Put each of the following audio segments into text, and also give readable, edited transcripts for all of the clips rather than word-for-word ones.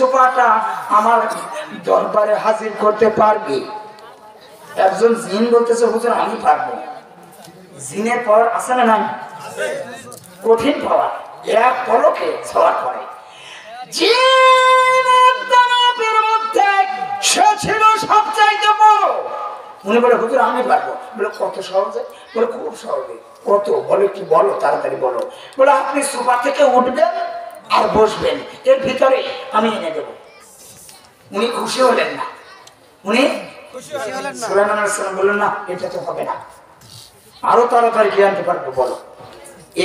সোফাটা আমার দরবারে হাজির করতে পারবে? একজন জিন বলতেছে হুজুর আমি পারবো। জিনের পাওয়ার আছে না নাই? কঠিন পাওয়ার, এক পলকে ছোঁয়া করে। জিনের দানবের মধ্যে সে ছিল সবচাইতে বড়। উনি বলে হুজুর আমি পারবো। বলে কত সহজে? বলে খুব সহজে। কত? বলে কি বলো, তাড়াতাড়ি বলো। বলে আপনি সোফা থেকে উঠবেন আর বসবেন, এর ভিতরে আমি এনে দেবো। উনি খুশি হলেন না। উনি সুলাইমান আলাইহিস সালাম বললেন না এটা তো হবে না, আরো তাড়াতাড়ি কি আনতে পারবো বলো।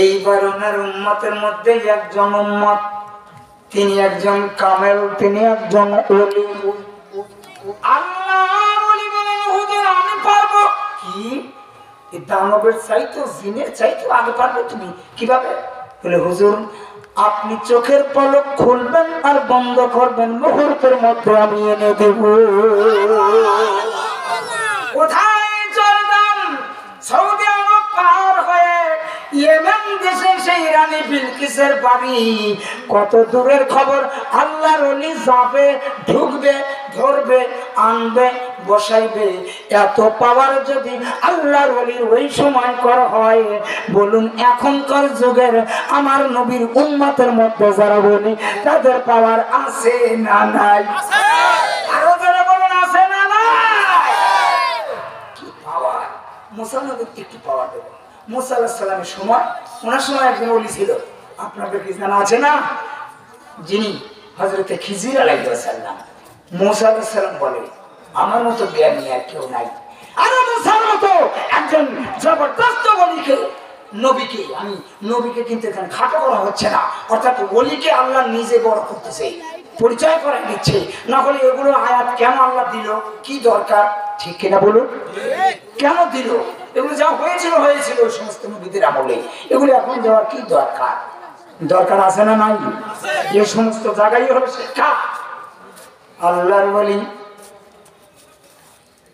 এইবার ওনার উম্মতের মধ্যে একজন উম্মত, তিনি একজন কামেল, তিনি একজন ওলি। আল্লাহর ওলি বলেন হুজুর আমি পারবো। কি এই দানবের চাইতো জিনের চাইতো আগে পারবে তুমি? কিভাবে? বলে হুজুর আপনি চোখের পলক খুলবেন আর বন্ধ করবেন, মুহূর্তের মধ্যে আমি এনে দেব। কোথায় জর্দান সৌদি আরব পার হয়ে ইয়েমেন দেশে সেই রানী বিলকিসের বাড়ি। কত দূরের খবর। আল্লাহর ওলি যাবে, ঢুকবে, ধরবে, আনবে, বসাইবে। এত পাওয়ার যদি আল্লাহর ওলির ওই সময় কর হয়, বলুন এখনকার যুগের আমার নবীর উম্মতের মধ্যে যারা বলি তাদের পাওয়ার আছে না নাই? আরো যারা বলুন আছে না নাই? কি পাওয়ার! মুসা নবীর একটু পাওয়ার দেব। মুসা আলাইহিস সালামের সময়, ওনার সময় একজন ওলি ছিল, আপনাদের কি জানা আছে না? যিনি হযরতে খিজির আলাইহিস সালাম। মুসা আলাইহিস সালাম বলে আমার মতো জ্ঞানী আর কেউ নাই। আর মুসার মতো একজন জবরদস্ত ওলিকে, নবীকে, আমি নবীকে কিন্তু এখানে খাটো করা হচ্ছে না, অর্থাৎ ওলিকে আল্লাহ নিজে বড় করতেছে, পরিচয় করে দিচ্ছে। না হলে এগুলো আয়াত কেন আল্লাহ দিল? কি দরকার? ঠিক কিনা বলুন? কেন দিল? এগুলো যা হয়েছিল হয়েছিল ওই সমস্ত নবীদের আমলে, এগুলো এখন দেওয়ার কি দরকার? দরকার আছে না নাই? এই সমস্ত জায়গায় হলো শিক্ষা। আল্লাহর ওলি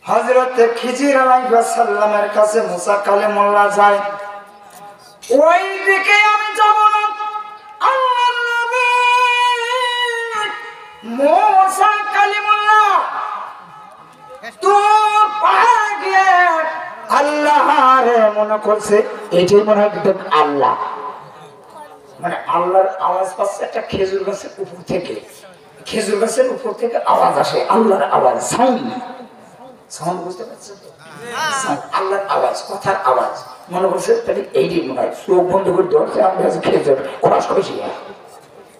হযরত খিজির আলাইহিস সালামের কাছে মুসা কালিমুল্লাহ যায়। ওই দিকে আমি যাব না। আল্লাহর নবী মুসা কালিমুল্লাহ তোর পায়ে গিয়ে আল্লাহরে মনে করছে, এটাই মনে হয় আল্লাহ, মানে আল্লাহর আওয়াজ পাচ্ছে একটা খেজুর গাছের উপর থেকে। খেজুর গাছের উপর থেকে আওয়াজ আসে, আল্লাহর আওয়াজ, সাউন্ড। সাউন্ড বুঝতে পারছেন তো? আল্লাহর আওয়াজ, কথার আওয়াজ। মনে করছে তাহলে এইটাই মনে হয়। চোখ বন্ধ করে ধরছে, আমরা খেজুর খসখসি।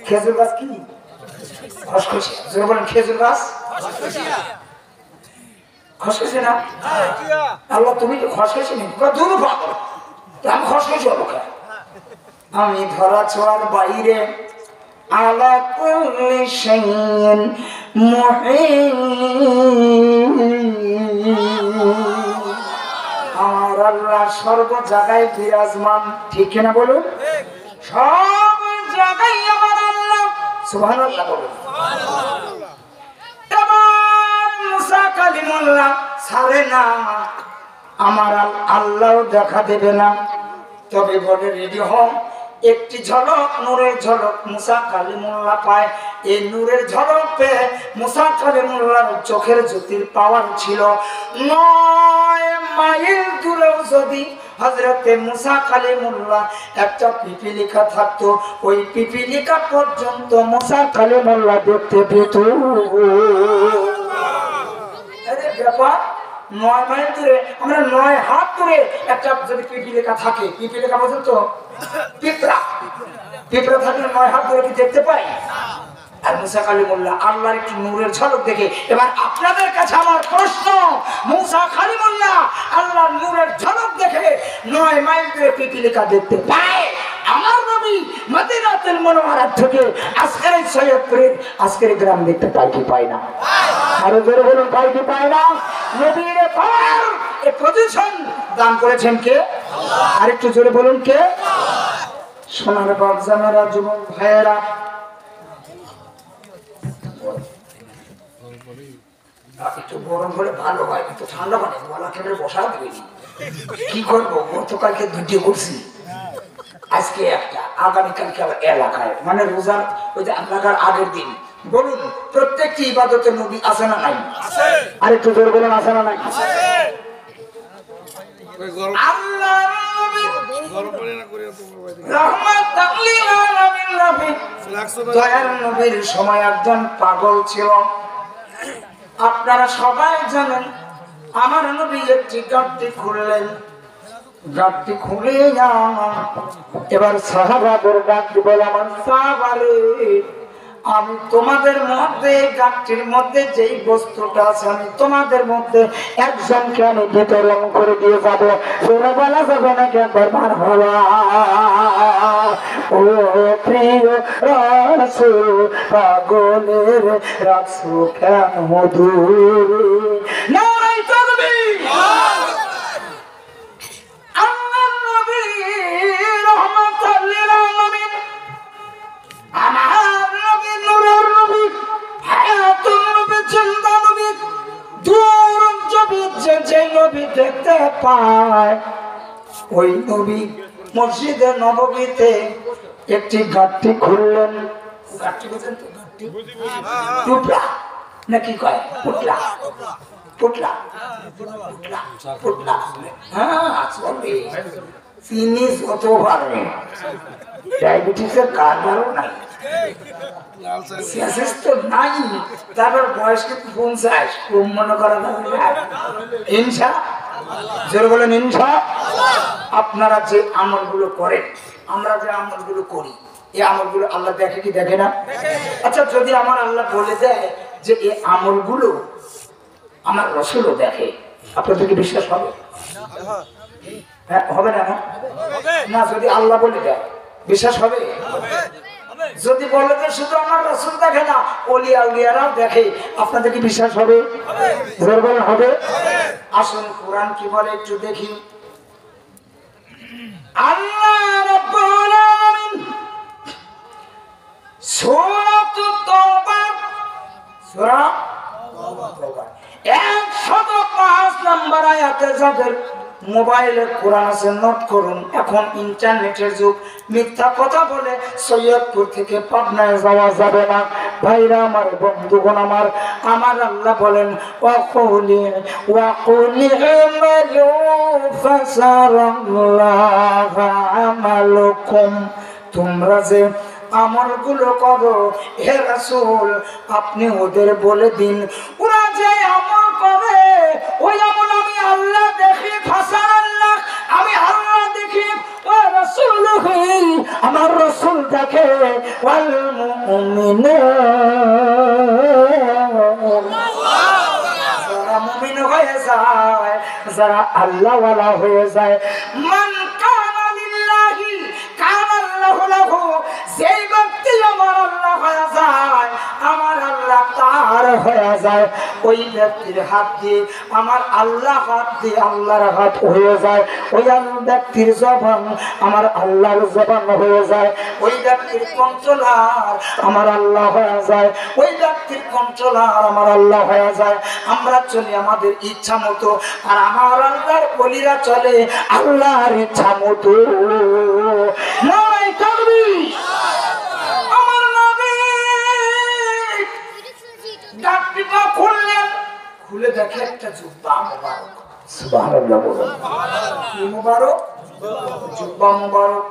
খেজুর গাছ কি খসখসি? বলেন খেজুর গাছ খসখসি না? আল্লাহ তুমি খসখসি নেই, দূর পাবো আমি খসখসি হবো। আমি ধরা ছোঁয়ার বাইরে, আলা কুল্লি শাইইন মুহিত, আমার আল্লাহ সর্ব জায়গায় বিরাজমান। ঠিক কিনা বলুন? সব জায়গায় আমার আল্লাহ। সুবহানাল্লাহ বলুন। মুসা কালিমুল্লাহ ছাড়ে না, আমার আল্লাহ দেখা দেবে না। তবে বলে রেডি হও, একটি ঝলক, নূরের ঝলক মুসা কালিমুল্লাহ পায়। এই নূরের ঝলক পেয়ে মুসা কালিমুল্লাহর চোখের জ্যোতির পাওয়ার ছিল 9 মাইল দূরেও যদি হযরতে মুসা কালিমুল্লাহ একটা পিপিলিকা থাকতো, ওই পিপিলিকা পর্যন্ত মুসা কালিমুল্লাহ দেখতে পেত। আরে ব্যাপার, 9 মাইল দূরে, আমরা 9 হাত দূরে একটা যদি পিপিলিকা থাকে, পিপিলিকা পর্যন্ত পিঁপড়া, পিঁপড়া থাকলে 9 হাত দূরে কি দেখতে পাই? আর মুসা কালিমুল্লাহ আল্লাহর একটি নূরের ঝলক দেখে। এবার আপনাদের কাছে আমার প্রশ্ন, মুসা কালিমুল্লাহ আল্লাহর নূরের ঝলক দেখে 9 মাইল দূরে পিপিলিকা দেখতে পায়, আমার নবী মদিনাতুল মুনাওয়ারা থেকে আজকের সৈয়দপুরের আজকের গ্রাম দেখতে পাই কি পায় না? আরো জোরে বলুন, পাই কি পায় না? নবীর পাওয়ার, এই পজিশন দান করেছেন কে? আল্লাহ। আরেকটু জোরে বলুন কে? সোনার বাপজানেরা, যুবক ভাইয়েরা, একটু গরম হলে ভালো হয়, একটু ঠান্ডা মানে গলা কেটে বসা দেবে। কি করবো, গতকালকে দুটি করছি, আজকে একটা, আগামীকালকে আবার এলাকায়, মানে রোজার ওই যে লাগার আগের দিন বলুন প্রত্যেকটি ইবাদতে নবী আছে না নাই? আছে। আরেকটু জোরে বলুন আছে না নাই? আছে। আল্লাহর নবী গরম পানি না করিয়া তোমার বাড়ি থেকে। রাহমাতাল লিল আলামিন নবী দয়ার নবীর সময় একজন পাগল ছিল। আপনারা সবাই জানেন আমার নবী একটি গাঁটটি খুললেন, গাঁটটি খুলে এবার সাহাবাদের ডাক বল, আমার সাহাবারে আমি তোমাদের মধ্যে গাঁটটির মধ্যে যেই বস্তুটা আছে আমি তোমাদের মধ্যে একজনকে আমি বিতরণ করে দিয়ে যাবো। তোরা বলা যাবে না একবার বার হওয়া ও প্রিয় রাসূল পাগলের রাখছো কেন দূরে। নারাই তাকবীর। আল্লাহর নবী রাহমাতাল লিল আলামিন, আমার নবী নূরের নবী, হায়াতুন নবী, জিন্দা নবী, দূর যে নবী দেখতে পায় ওই নবী মসজিদে নববীতে একটি গাঁটটি খুললেন। গাঁটটি বুঝেন তো? গাঁটটি টুকরা নাকি কয় পুটলা, পুটলা পুটলা পুটলা। হ্যাঁ চলবে, চিনি যত পারবে, ডায়াবেটিসের কারবারও নাই, সিয়াসিস তো নাই, তারপর বয়স কিন্তু 50, কম মনে করা যাবে না। ইনশা জোরে বলেন ইনশা। আপনারা যে আমলগুলো করেন, আমরা যে আমলগুলো করি, এই আমলগুলো আল্লাহ দেখে কি দেখে না? আচ্ছা যদি আমার আল্লাহ বলে দেয় যে এই আমলগুলো আমার রাসূলও দেখে, আপনাদের কি বিশ্বাস হবে? হ্যাঁ হবে না? না যদি আল্লাহ বলে দেয় বিশ্বাস হবে? যদি বলে যে শুধু আমার রাসূল দেখে না, ওলিয়া উলিয়ারাও দেখে, আপনাদের কি বিশ্বাস হবে? হবে। আসুন কোরআন কি বলে একটু দেখি। আল্লাহ রাব্বুল আলামিন সূরাতুত তাওবা, সূরা তাওবা 105 নম্বর আয়াতে যাদের মোবাইলে কোরআন আছে নোট করুন। এখন ইন্টারনেটের যুগ, মিথ্যা কথা বলে সৈয়দপুর থেকে পাবনায় যাওয়া যাবে না। ভাইরা আমার, বন্ধুগণ আমার, আমার আল্লাহ বলেন ওয়াকুলি আমালু ফাসারাল্লাহু আমালুকুম, তোমরা যে আমলগুলো করো হে রাসূল আপনি ওদের বলে দিন, ওরা যে আমল করে ওই আমল আমি আল্লাহ দেখি, ফাসারাল্লাহ আমি আল্লাহ দেখি, ও রাসূলুহু আমার রাসূল দেখে, ওয়াল মুমিনুন যারা মুমিন হয়ে যায়, যারা আল্লাহওয়ালা হয়ে যায়, মান কানা লিল্লাহি কানা আল্লাহু লাহু, যেই ব্যক্তি আমার আল্লাহ হয়ে যায় আমার আল্লাহ তার হয়ে যায়, ওই ব্যক্তির হাত দিয়ে আমার আল্লাহ হাত দিয়ে আল্লাহর হাত হয়ে যায়, ওই ব্যক্তির জবান আমার আল্লাহর জবান হয়ে যায়, ওই ব্যক্তির কন্ট্রোলার আমার আল্লাহ হয়ে যায়, ওই ব্যক্তির কন্ট্রোলার আমার আল্লাহ হয়ে যায়। আমরা চলি আমাদের ইচ্ছা মতো, আর আমার আল্লাহর ওলিরা চলে আল্লাহর ইচ্ছা মতো। নারায়ে তাকবীর। আমার নবী ডাকটিটা খুললেন, খুলে দেখে একটা জুব্বা মোবারক। সুবহানাল্লাহ বলুন। কি মোবারক? জুব্বা মোবারক।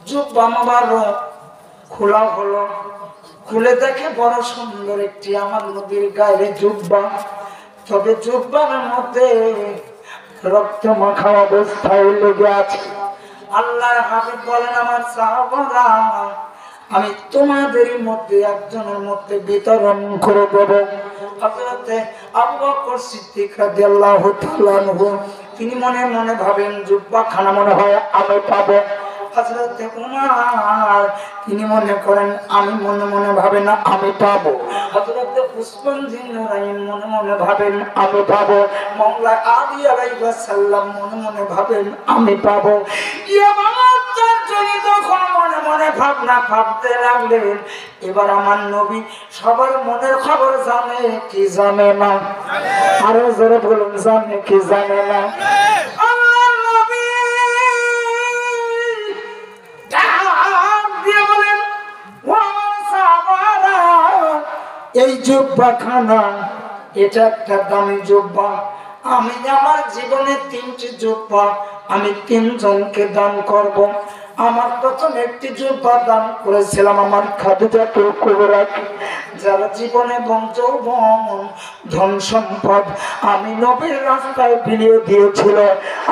জুব্বা মোবারক খোলা হলো, খুলে দেখে বড় সুন্দর একটি আমার নবীর গায়ে জুব্বা। তবে জুব্বার মধ্যে রক্ত মাখা অবস্থায় লেগে আছে। আল্লাহর হাবিব বলেন আমার সাহাবারা আমি তোমাদের মধ্যে একজনের মধ্যে বিতরণ করে দেব। হযরতে আবু বকর সিদ্দিক রাদিয়াল্লাহু তাআলা আনহু তিনি মনে মনে ভাবেন জুব্বা খানা মনে হয় আমি পাবো। হযরতে উমর তিনি মনে করেন আমি মনে মনে ভাবেন না আমি পাবো। হযরতে উসমান বিন নুরাইন মনে মনে ভাবেন আমি পাবো। মাওলা আলী আলাইহিস সালাম মনে মনে ভাবেন আমি পাবো। যখন মনে মনে ভাবনা ভাবতে লাগলেন, এবার আমার নবী সবার মনের খবর জানে কি জানে না? আরো জোরে বলুন, জানে কি জানে না? আল্লাহর নবী ডাক দিয়ে বলেন ও আমার সাহাবারা এই জুব্বা খানা এটা একটা দামি জুব্বা। আমি আমার জীবনে 3টি জুব্বা আমি 3 জনকে দান করব। আমার প্রথম একটি জুব্বা দান করেছিলাম আমার খাদিজাতুল কুবরা, যারা জীবনে এবং যৌবন ধন সম্পদ আমি নবীর রাস্তায় বিলিয়ে দিয়েছিল,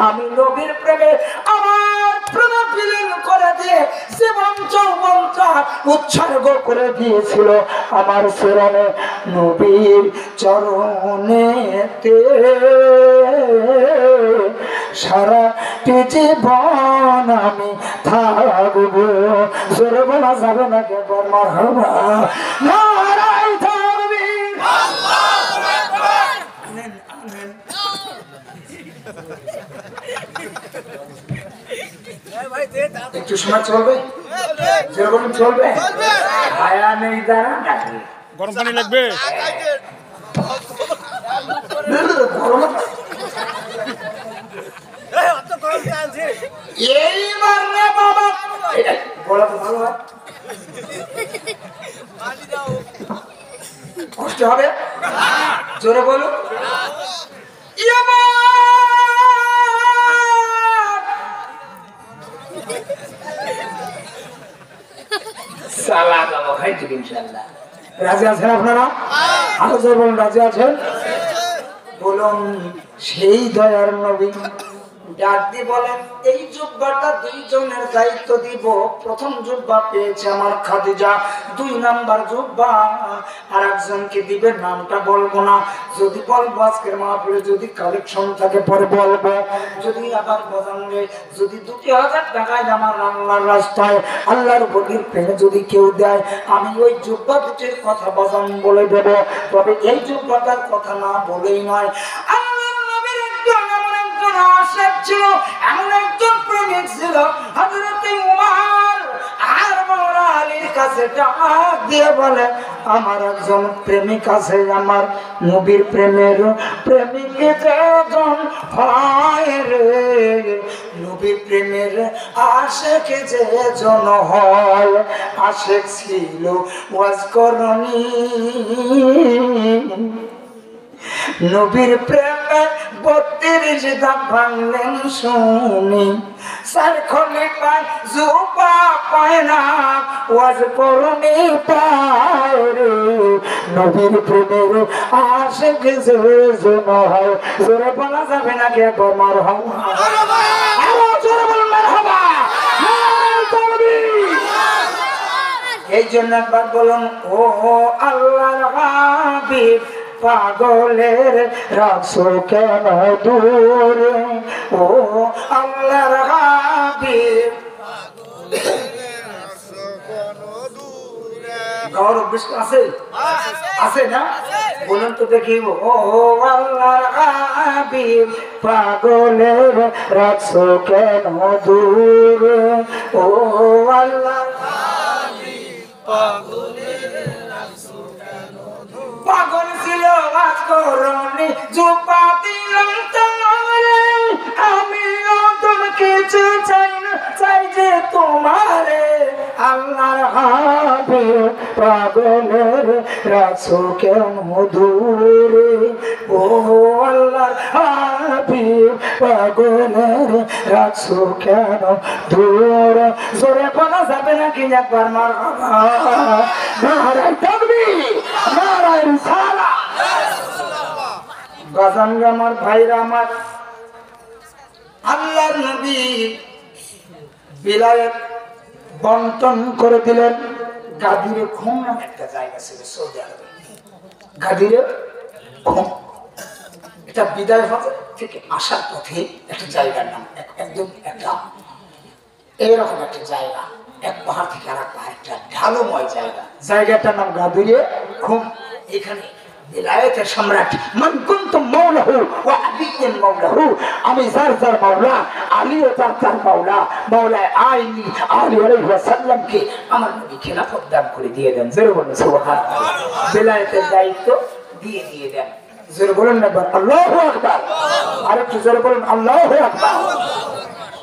আমি নবীর প্রেমে আমার প্রেমে বিলীন করে দিয়ে জীবন যৌবনটা উৎসর্গ করে দিয়েছিল আমার চরণে, নবীর চরণেতে সারাটি জীবন আমি থাকবো। জোরে বলা যাবে না কেবল মারহাবা নারায়ে তাকবীর আল্লাহু আকবার। আমিন আমিন। একটু সময় চলবে, যেরকম চলবে আয়া নেই দাঁড়া নাকি গরম পানি লাগবে? এইবার রে বাবা বলা তো ভালো হয়, কষ্ট হবে, জোরে বলো। রাজি আছেন আপনারা? আরো জোরে বলুন, রাজি আছেন? বলুন সেই দয়ার নবী ডাক দিয়ে বলেন এই জুব্বাটা 2 জনের দায়িত্ব দিব। প্রথম জুব্বা পেয়েছে আমার খাদিজা, 2 নাম্বার জুব্বা আর একজনকে দিবে, নামটা বলবো না, যদি বলবো আজকের মাহফিলে যদি কালেকশন থাকে পরে বলবো, যদি আবার বজানলে যদি 2000 টাকায় আমার আল্লাহর রাস্তায় আল্লাহর বলির প্রেমে যদি কেউ দেয় আমি ওই জুব্বা দুটির কথা বজান বলে দেব। তবে এই জুব্বাটার কথা না বলেই নয়, আল্লাহর নবীর একজন আশিক ছিল, এমন একজন প্রেমিক ছিল হযরত উমর আর মাওলা আলীর কাছে ডাক দিয়ে বলে আমার একজন প্রেমিক আছে, আমার নবীর প্রেমের প্রেমিক যেজন হয় রে, নবীর প্রেমের আশিক যেজন হয়, আশিক ছিল ওয়াজ করনি নবীর প্রেমে 32 দাম ভাঙলেন শুনি, 4 খলিফার জুবা পায় না ওয়াজ করনি পায় রে, নবীর প্রেমের আশিক যেজন হয়। জোরে বলা যাবে না কে মারহাবা, আরো জোরে বলুন মারহাবা। এই জন্য একবার বলুন ও আল্লাহর হাবিব পাগলের রাখছো কেন দূরে, ও আল্লাহর হাবিব গৌরব আছে আছে না? বলুন তো দেখি ও আল্লাহর হাবিব পাগলের রাখছো কেন দূরে, ও আল্লাহর হাবিব পাগলের রাখছো কেন দূরে, পাগল ছিল ওয়াজ করনি জুব্বা দিলাম তোমারে, আমিও তোমার কিছু চাই না, চাই যে তোমারে, আল্লাহর হাবিব পাগলের রাখছো কেন দূরে, ও আল্লাহর হাবিব পাগলের রাখছো কেন দূরে। জোরে বলা যাবে নাকি একবার মারহাবা, নারায়ে তাকবীর, নারায়ে রিসালাত। বাজান আমার ভাইরা আমার, আল্লাহর নবী বিলায়ত বন্টন করে দিলেন। গাদিরে খুম নামে একটা জায়গা ছিল সৌদি আরবে, গাদিরে খুম, এটা বিদায় হজে থেকে আসার পথে একটা জায়গার নাম, একদম একটা এইরকম একটা জায়গা, এক পাহাড় থেকে আর এক পাহাড়, একটা ঢালুময় জায়গা, জায়গাটার নাম গাদিরে খুম। এখানে বিলায়তের সম্রাট মান কুনতুম মাওলাহু ওয়া আলিয়্যুন মাওলাহু, আমি যার যার মাওলা, আলীও যার যার মাওলা, মাওলায়ে আইনি আলী আলাইহি ওয়াসাল্লামকে আমার নবী খেলাফত দান করে দিয়ে দেন। জোরে বলুন সুবহানাল্লাহ। বিলায়তের দায়িত্ব দিয়ে দেন। জোরে বলুন না আল্লাহু আকবার, আর একটু জোরে বলুন আল্লাহু আকবার।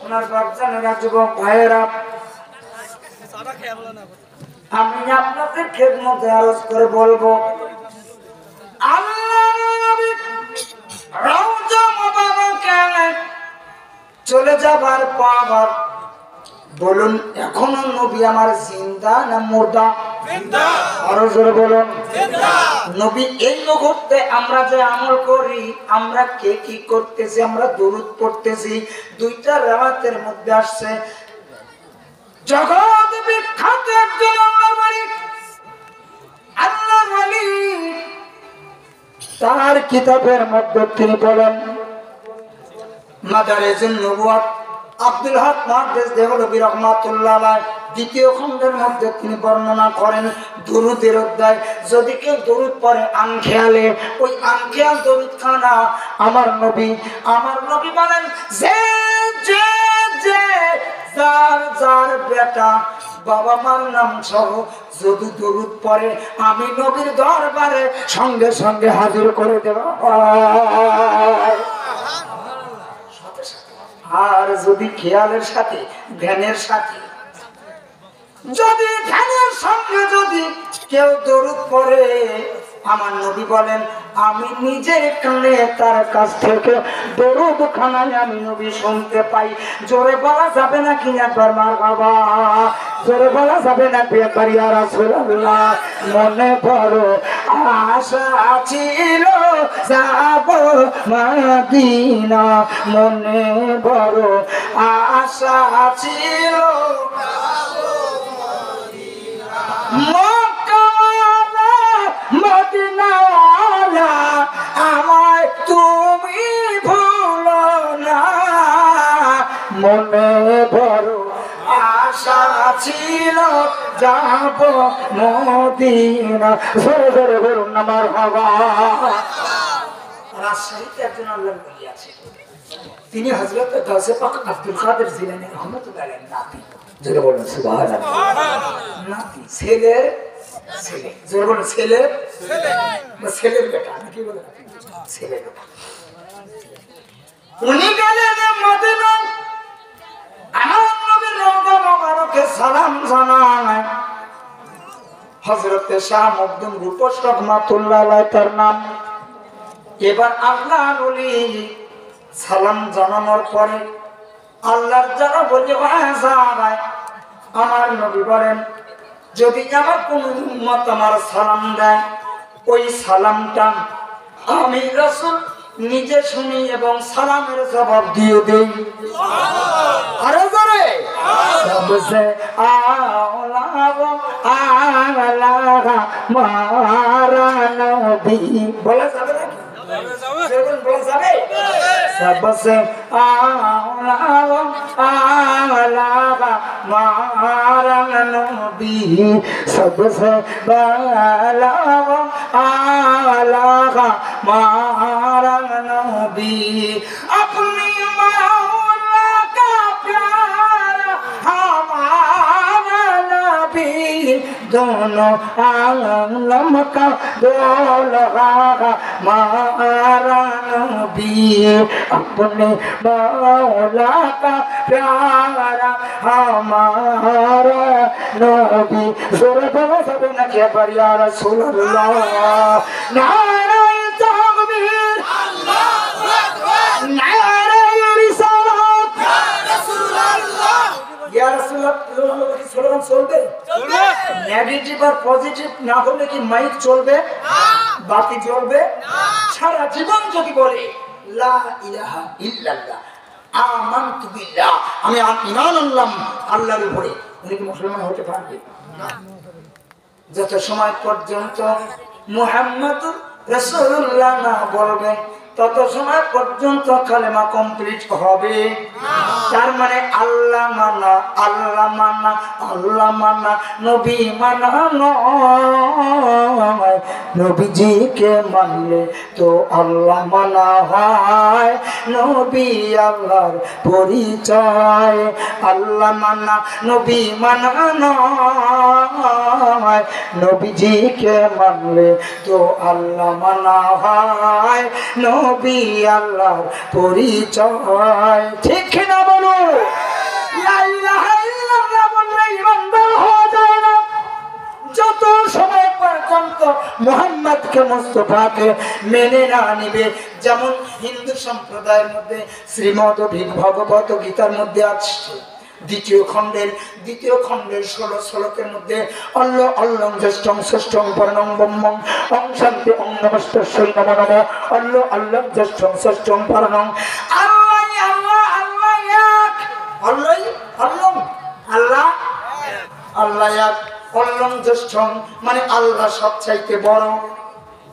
ওনার বাপজানেরা, যুবক ভাইয়েরা, আমি আপনাদের খেদমতে আরজ করে বলবো চলে যাবার পর বলুন এখনো নবী আমার জিন্দা না মুর্দা? আরো জোরে বলুন। নবী এই মুহূর্তে আমরা যে আমল করি, আমরা কে কি করতেছি? আমরা দুরূদ পড়তেছি। দুইটা রাওয়াতের মধ্যে আসছে জগৎ বিখ্যাত একজন আল্লাহর ওয়ালি তার কিতাবের মধ্যে তিনি বলেন মাদারেজুন নবুওয়াত আব্দুল হক মুহাদ্দিস দেহলভী রাহমাতুল্লাহ আলাইহি দ্বিতীয় খণ্ডের মধ্যে তিনি বর্ণনা করেন দুরূদের অধ্যায়। যদি কেউ দুরূদ পড়ে আনখেয়ালে, ওই আনখেয়াল দুরূদ খানা আমার নবী বলেন যে যে যে যার যার বেটা বাবা মার নাম সহ যদি দুরূদ পড়ে আমি নবীর দরবারে সঙ্গে সঙ্গে হাজির করে দেব। আর যদি খেয়ালের সাথে ধ্যানের সাথে যদি ধ্যানের সঙ্গে যদি কেউ দরুদ পড়ে আমার নবী বলেন আমি নিজের কানে তার কাছ থেকে দরুদ খানায় আমি নবী শুনতে পাই। জোরে বলা যাবে না কি একবার মারহাবা? জোরে বলা যাবে না একবার ইয়া রাসূলুল্লাহ? মনে বড় আশা ছিল যাব মদিনা, মনে বড় আশা ছিল মদিনাওয়ালা আমায় তুমি ভুলো না, মনে বড় আশা ছিল যাব মদিনা। জোরে জোরে বলুন না মারহাবা। রাজশাহীতে একজন আল্লাহর ওলি আছে, তিনি হযরত গাউসে পাক আব্দুল কাদের জিলানী রহমাতুল্লাহ আলাইহির নাতি। জোরে বলুন সুবহানাল্লাহ। নাতি ছেলের ছেলে, জোরে বলুন ছেলের ছেলের বেটা নাকি বলে ছেলের বেটা। উনি গেলেন মদিনা, আমার নবীর রওজা মোবারকে সালাম জানায়। হযরত শাহ মখদুম রূপস রহমাতুল্লাহ আলাইহি তার নাম। এবার আল্লাহর ওলি সালাম জানানোর পরে আল্লাহর যারা বলে যায় আমার নবী বলেন যদি আমার কোন উম্মত আমার সালাম দেয় ওই সালামটা আমি রাসূল নিজে শুনি এবং সালামের জবাব দিয়ে দেই। আরে জোরে সবসে আওলা আলা মারা নবী বলা যাবে নাকি? বলা যাবে। सबसे आला मारा नबी, सबसे बाला आला मारा नबी, अपनी मौला का प्यार हमारा नबी, दोनों आलम का दूल्हा हमारा नबी, अपने मौला का प्यारा हमारा नबी। जोरे बोलो सब न के या रसूलुल्लाह, नारे तकबीर, अल्लाहु अकबर, नारे रिसालत, या रसूलुल्लाह, या रसूलुल्लाह की स्लोगान चलবে? नेगेटिव और पॉजिटिव না হলে কি মাইক চলবে? বাতি জ্বলবে? সারা জীবন যদি বলে লা ইলাহা ইল্লাল্লাহ আমানতু বিল্লাহ, আমি ঈমান আনলাম আল্লাহর উপরে, উনি কি মুসলমান হতে পারবে না? যত সময় পর্যন্ত মুহাম্মাদুর রাসূলুল্লাহ না বলবে তত সময় পর্যন্ত কালেমা কমপ্লিট হবে না। তার মানে আল্লাহ মানা আল্লাহ মানা আল্লাহ মানা নবী মানা নয়, নবীজিকে মানলে তো আল্লাহ মানা হয়, নবী আল্লাহর পরিচয়। আল্লাহ মানা নবী মানা নয়, নবীজিকে মানলে তো আল্লাহ মানা হয়, নবী আল্লাহর পরিচয়। ঠিক না বলো? লা ইলাহা ইল্লাল্লাহ বললে ইমানদার হওয়া যায় না। যত সময় পর পর্যন্ত মুহাম্মদকে মুস্তাফাকে মেনে না নিবে। যেমন হিন্দু সম্প্রদায়ের মধ্যে শ্রীমদ ভগবত গীতার মধ্যে আছে দ্বিতীয় খণ্ডের 16 শ্লোকের মধ্যে অল্লং জ্যেষ্ঠং ষষ্ঠং পরণং ব্রহ্মং ওং শান্তি ওং নমস্তস্যৈ নমো নমঃ অল্লং জ্যেষ্ঠং ষষ্ঠং পরণং আল্লাহ এক। অল্লং জ্যেষ্ঠং মানে আল্লাহ সবচাইতে বড়,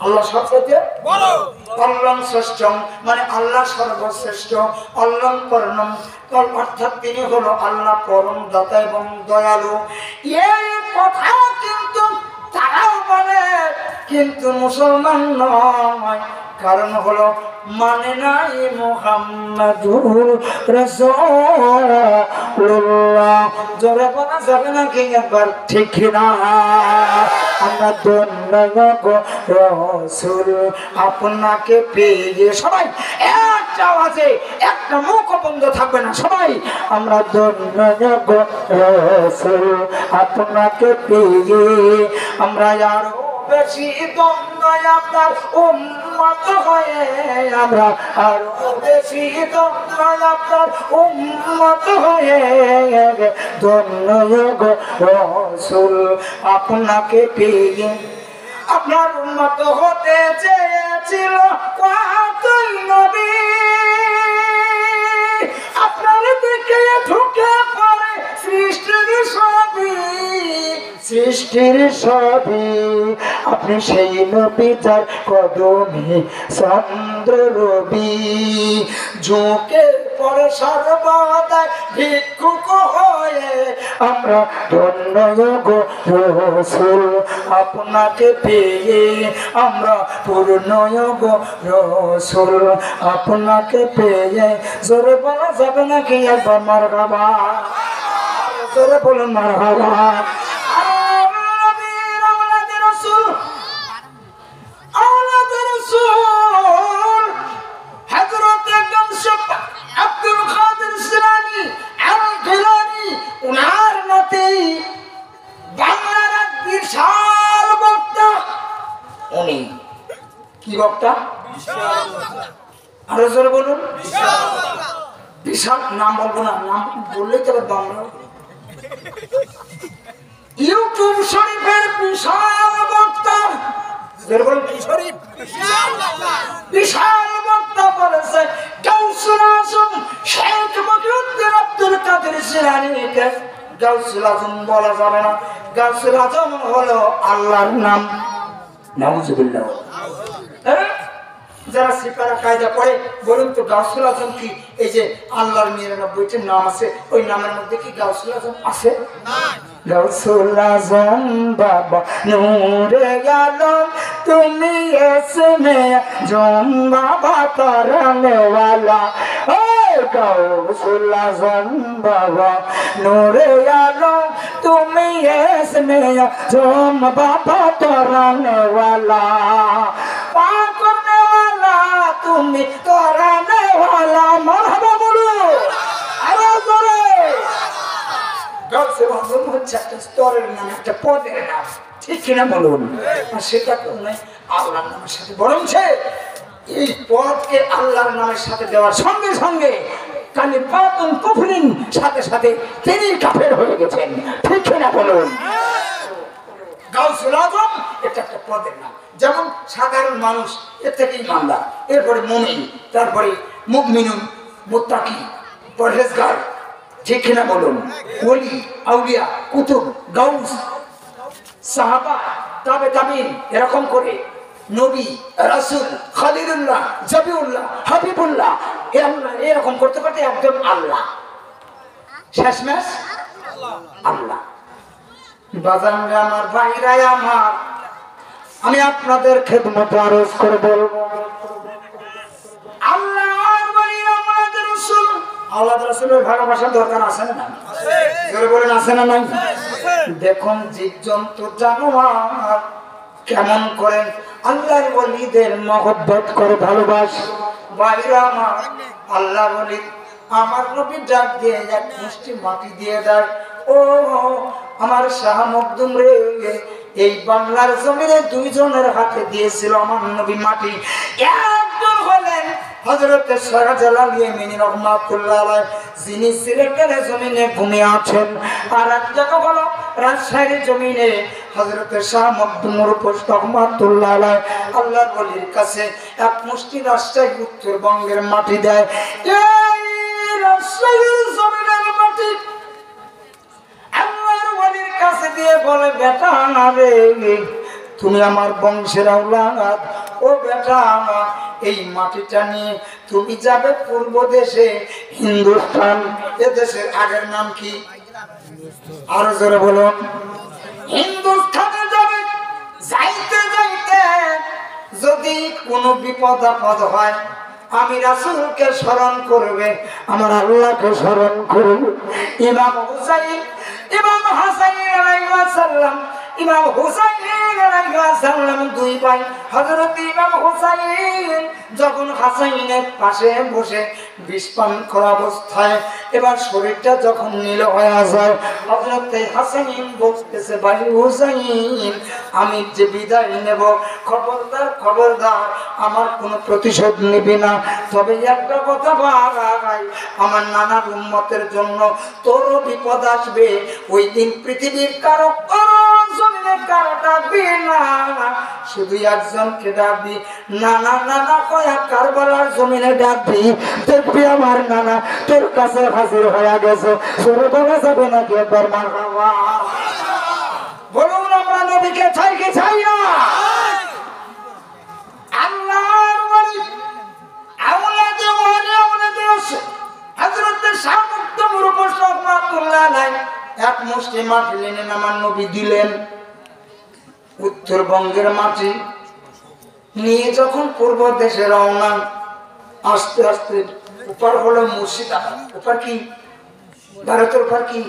আল্লাহ সবচাইতে বড়। অল্লং ষষ্ঠং মানে আল্লাহ সর্বশ্রেষ্ঠ। অল্লং পরণং অর্থাৎ তিনি হলো আল্লাহ পরম দাতা এবং দয়ালু। এই কথা কিন্তু তারাও বলে, কিন্তু মুসলমান নয়। কারণ হলো মানে নাই মুহাম্মাদুর রাসূলুল্লাহ। জোরে বলা যাবে নাকি একবার ঠিক না? আমরা ধন্য গো রাসূল আপনাকে পেয়ে। সবাই একটা আওয়াজে, একটা মুখ বন্ধ থাকবে না, সবাই আমরা ধন্য গো রাসূল আপনাকে পেয়ে। আমরা আরো বেশি ধন্য আপনার উম্মত হয়ে, আমরা আরো বেশি ধন্য আপনার উম্মত হয়ে। ধন্য গো রাসূল আপনাকে পেয়ে। আপনার উম্মত হতে চেয়েছিল কতই নবী, আপনার দিকে ঢুকে পড়ে সৃষ্টির সবই। আপনি সেই নবী যার কদমে চন্দ্র রবি, ঝুঁকে পড়ে সর্বদাই ভিক্ষুক হয়ে। আমরা ধন্য গো রাসূল আপনাকে পেয়ে। আমরা পূর্ণ গো রাসূল আপনাকে পেয়ে। জোরে বলা যাবে নাকি একবার মারহাবা? জোরে বলুন মারহাবা। আব্দুল কাদের জিলানী আল জিলানী উনার মতে বাংলার এক বিশাল বক্তা। উনি কি বক্তা? আরো জোরে বলুন। বিশাল নাম বলবো না, নাম বললেই তবে বাংলা। ইউটিউব শরীফের বিশাল বক্তা। বিশাল বক্তা বলেছে গাউসুল আজম শেখ মহিউদ্দিন আব্দুল কাদের জিলানীকে গাউসুল আজম বলা যাবে না। গাউসুল আজম হলো আল্লাহর নাম। নাউজুবিল্লাহ। যারা সিপারা কায়দা পড়ে বলুন তো গাউসুল আজম কি? এই যে আল্লাহর 99টি নাম আছে, ওই নামের মধ্যে কি গাউসুল আজম আছে? গাউসুল আজম বাবা নূরে আলম তুমি এসমে জম বাবা করনে ওয়ালা। ও গাউসুল আজম বাবা নূরে আলম তুমি এসমে জম বাবা করনে ওয়ালা। তুমি করনে ওয়ালা। মারহাবা বলো আরো জোরে। গাউসুল আজম হচ্ছে একটা স্তরের নাম, একটা পদের নাম, ঠিক কিনা বলুন? আর সেটা তো নয় আল্লাহর নামের সাথে, বরং এই পদকে আল্লাহর নামের সাথে দেওয়ার সঙ্গে সঙ্গে কালিমাতুন কুফরিন সাথে সাথে তিনি কাফের হয়ে গেছেন, ঠিক কিনা বলুন? গাউসুল আজম এটা একটা পদের নাম। যেমন সাধারণ মানুষ এর থেকেই বান্দা, এরপরে মুমিন, তারপরে মুমিনুন, মুত্তাকি, পরহেজগার, ঠিক কিনা বলুন? ওলি, আউলিয়া, কুতুব, গাউস, সাহাবা, তাবে তাবিন, এরকম করে নবী, রাসূল, খলিলুল্লাহ, জবিউল্লাহ, হাবিবুল্লাহ, এরকম করতে করতে একদম আল্লাহ, শেষমেশ আল্লাহ। বাজানরা আমার, ভাইরা আমার, আমি আপনাদের খেদমতে আরজ করে বলবো আল্লাহর ওলি আমাদের রাসূল। আল্লাহর রাসূলের ভালোবাসা দরকার আছে না? আছে। বলেন আছে না নাই? দেখুন জীবজন্তু জানোয়ার কেমন করে আল্লাহর ওলিদের মহব্বত করে ভালোবাসে। ভাইরা আমার, আল্লাহর ওলি আমার নবী ডাক দিয়ে এক মুষ্টি মাটি দিয়ে দেয়, ও আমার শাহ মখদুম রে, এই বাংলার জমিনে দুইজনের হাতে দিয়েছিল আমার নবী মাটি। একজন হলেন হযরতে শাহজালাল ইয়ামানী রাহমাতুল্লাহ আলাইহি, যিনি সিলেটের জমিনে ঘুমিয়ে আছেন। আর একজন হলো রাজশাহীর জমিনে হযরতে শাহ মখদুম রাহমাতুল্লাহ আলাইহি। আল্লাহর ওলির কাছে এক মুষ্টি রাজশাহী উত্তরবঙ্গের মাটি দেয়। এই রাজশাহীর জমিনের মাটি আল্লাহর ওলির কাছে দিয়ে বলে, বেটা না রে, তুমি আমার বংশের আওলাদ। ও বেটা, এই মাটিটা নিয়ে তুমি যাবে পূর্ব দেশে হিন্দুস্তান। এ দেশের আগের নাম কি? আরো জোরে বলুন। হিন্দুস্তানে যাবে। যাইতে যাইতে যদি কোনো বিপদ আপদ হয়, আমি রাসূলকে স্মরণ করবে, আমার আল্লাহকে স্মরণ করবে। ইমাম হুসাইন, ইমাম হাসান আলাইহিস সালাম, ইমাম হুসাইন আলাইহিস সালাম দুই ভাই। হযরত ইমাম হুসাইন যখন হাসাইনের পাশে বসে বিষ পান করা অবস্থায় এবার শরীরটা যখন নীল হয়ে যায়, হযরত হাসাইন বলতেছে, ভাই হুসাইন, আমি যে বিদায় নেব, খবরদার খবরদার আমার কোনো প্রতিশোধ নিবি না। তবে একটা কথা ভাই, আমার নানার উম্মতের জন্য তোরও বিপদ আসবে। ওই দিন পৃথিবীর কারো জমিনে কারো ডাকবি না, শুধু একজনকে ডাকবি। নানা নানা কয়া কারবালার জমিনে ডাকবি, দেখবি আমার নানা তোর কাছে হাজির হয়ে গেছে। শুরু বলা যাবে নাকি একবার মারহাবা? বলুন, আমরা নবীকে চাই কি চাই না? আল্লাহর ওলি আওলাদে ওলি আওলাদে হযরত শাহ মখদুম রাহমাতুল্লাহ আলাইহি এক মুষ্টি মাটি এনে আমার নবী দিলেন। উত্তরবঙ্গের মাটি নিয়ে যখন পূর্ব দেশে রওনা, আস্তে আস্তে উপর হলো মুর্শিদাবাদ। উপর কি? ভারতের উপর কি?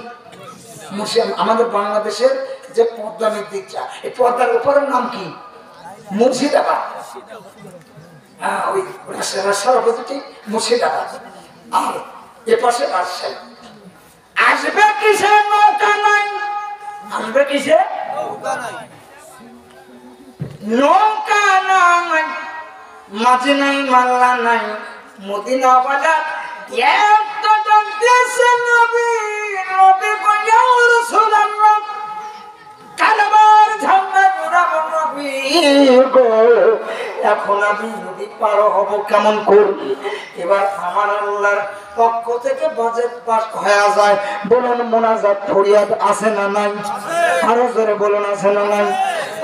মুর্শিদাবাদ। আমাদের বাংলাদেশের যে পদ্মা নদীর চা, এই পদ্মার উপরের নাম কি? মুর্শিদাবাদ। হ্যাঁ, ওই সরবতি মুর্শিদাবাদ। আর এ পাশে রাজশাহী। আসবে কিসে? নৌকা নাই। আসবে কিসে? নৌকা নাই, মাঝি নাই, মাল্লা নাই। মদিনা বাজার একটা ডাক দিয়েছে নবী, নবী কইয়া রাসূলুল্লাহ, কারবার ঝান্ডা উড়াবো নবী গো। এখন আমি নদী পার হব কেমন করবি? এবার আমার আল্লাহর পক্ষ থেকে বাজেট পাস হয়ে যায়। বলুন, মোনাজাত ফরিয়াদ আছে না নাই? আরো জোরে বলুন, আছে না নাই?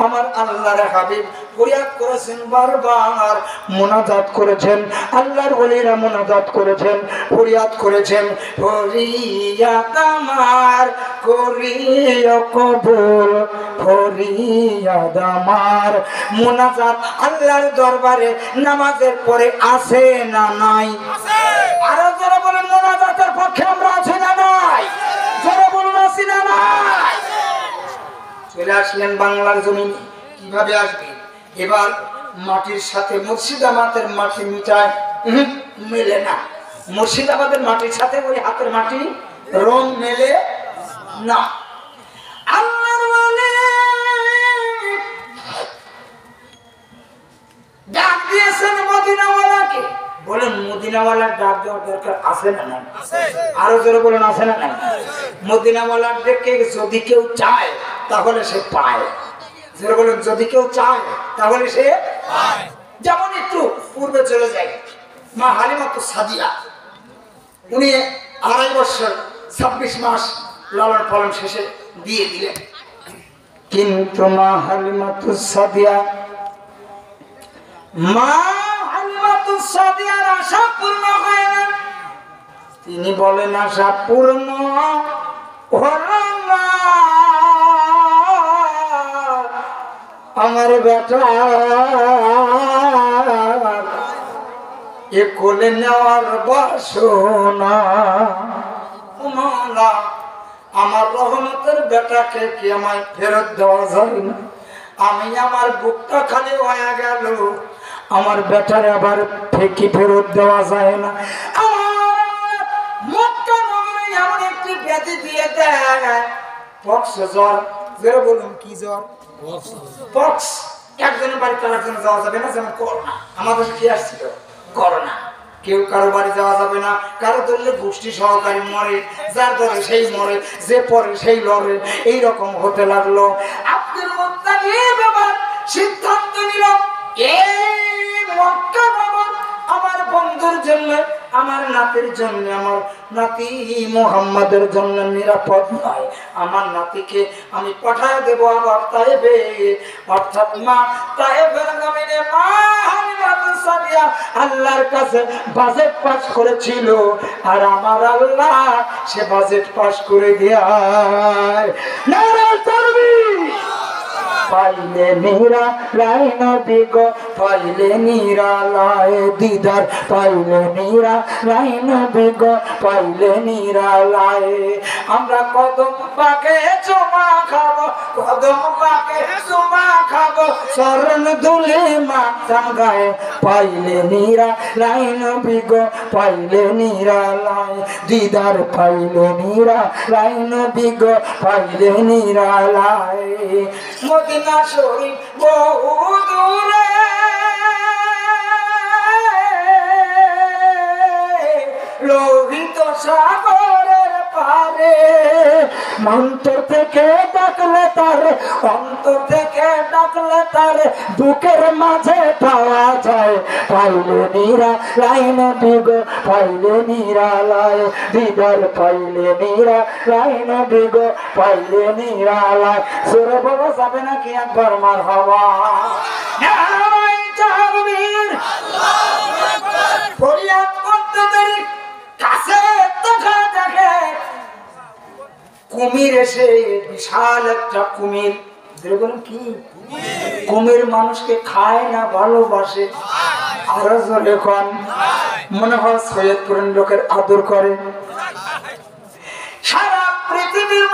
আমার আল্লাহর হাবিব ফরিয়াদ করেছেন, বারবার মোনাজাত করেছেন। আল্লাহর ওলিরা মোনাজাত করেছেন, ফরিয়াদ করেছেন। ফরিয়াদ আমার করিও কবুল, ফরিয়াদ আমার। মোনাজাত আল্লাহর দরবারে নামাজের পরে আছে না নাই? আরো যারা বলেন, মোনাজাতের পক্ষে আমরা আছি না নাই? যারা বলুন, আছি না নাই? চলে আসলেন বাংলার জমিনে। কিভাবে আসবেন? এবার মাটির সাথে মুর্শিদাবাদের মাটি মিটায় মেলে না। মুর্শিদাবাদের মাটির সাথে ওই হাতের মাটি রং মেলে না। আল্লাহর ওলি ডাক দিয়েছেন মদিনাওয়ালাকে। বলেন, মদিনাওয়ালার ডাক দেওয়ার দরকার আছে না নাই? আরো জোরে বলেন, আছে না নাই? মদিনাওয়ালার ডেকে যদি কেউ চায় তাহলে সে পায়। জোরে বলেন, যদি কেউ চায় তাহলে সে পায়। যেমন একটু পূর্বে চলে যায়, মা হালিমাতুস সাদিয়া, উনি 2.5 বছর 26 মাস লালন পালন শেষে দিয়ে দিলেন। কিন্তু মা হালিমাতুস সাদিয়া, মা হালিমাতুস সাদিয়ার আশা পূর্ণ হয় না। তিনি বলেন, আশা পূর্ণ হলো না, আমার বেটা এ কোলে নেওয়ার বাসনা। মওলা, আমার রহমতের বেটাকে কি আমায় ফেরত দেওয়া যায় না? আমি আমার বুকটা খালি হয়ে গেল, আমার বেটার আবার ফেকি ফেরত দেওয়া যায় না। আমার মক্কা নগরে এমন একটি ব্যাধি দিয়ে দেয়, পক্স জ্বর। যারা বলুন, কি জ্বর? পক্স একজনের বাড়িতে আরেকজনে যাওয়া যাবে না, যেমন করোনা আমাদের কি আসছিল করোনা, কেউ কারো বাড়ি যাওয়া যাবে না, কারো ধরলে গোষ্ঠী সহকারী মরে, যার ধরে সেই মরে, যে পরে সেই লড়ে, এইরকম হতে লাগলো। আব্দুল মুত্তালিব এবার সিদ্ধান্ত নিল এই মক্কা ভবন আমার বন্ধুর জন্য, আমার নাতির জন্য, আমার নাতি মুহাম্মাদের জন্য নিরাপদ নয়। আমার নাতিকে আমি পাঠায় দেবো আবার তায়েবে, অর্থাৎ মা তায়েবের জমিনে মা হালিমাতুস সাদিয়া আল্লাহর কাছে বাজেট পাস করেছিল, আর আমার আল্লাহ সে বাজেট পাস করে দেয়। নারায়ে তাকবীর। পাইলে নীরা লাই নবী গো, পাইলে নীরা লাই দিদার, পাইলে নীরা লাই নবী গো, পাইলে নীরা লাই। আমরা কদম পাকে চুমা খাবো, কদম পাকে চুমা খাবো, চরণ ধুলে মাথা গায়ে, পাইলে নীরা লাই নবী গো, পাইলে নীরা লাই দিদার, পাইলে নীরা লাই নবী গো, পাইলে নীরা লাই। মদিনা শরীফ বহু দূরে, লোহিত সাগরের পারে, অন্তর থেকে ডাকলে তার, অন্তর থেকে ডাকলে তার বুকের মাঝে পাওয়া যায়। পাইলে নীরা লাই নবী গো, পাইলে নীরা লাই দিদার, পাইলে নীরা লাই নবী গো, পাইলে নীরা লাই। সুরে বলা যাবে নাকি একবার মারহাবা? নারায়ে তাকবীর। ফরিয়াদ করতে দেরি, কাছে দেখা দেখে কুমির এসে, বিশাল একটা কুমির। দেখুন কি কুমির মানুষকে খায় না ভালোবাসে? আরো জোরে কোন, মনে হয় সৈয়দপুরের লোকের আদর করে। সারা পৃথিবীর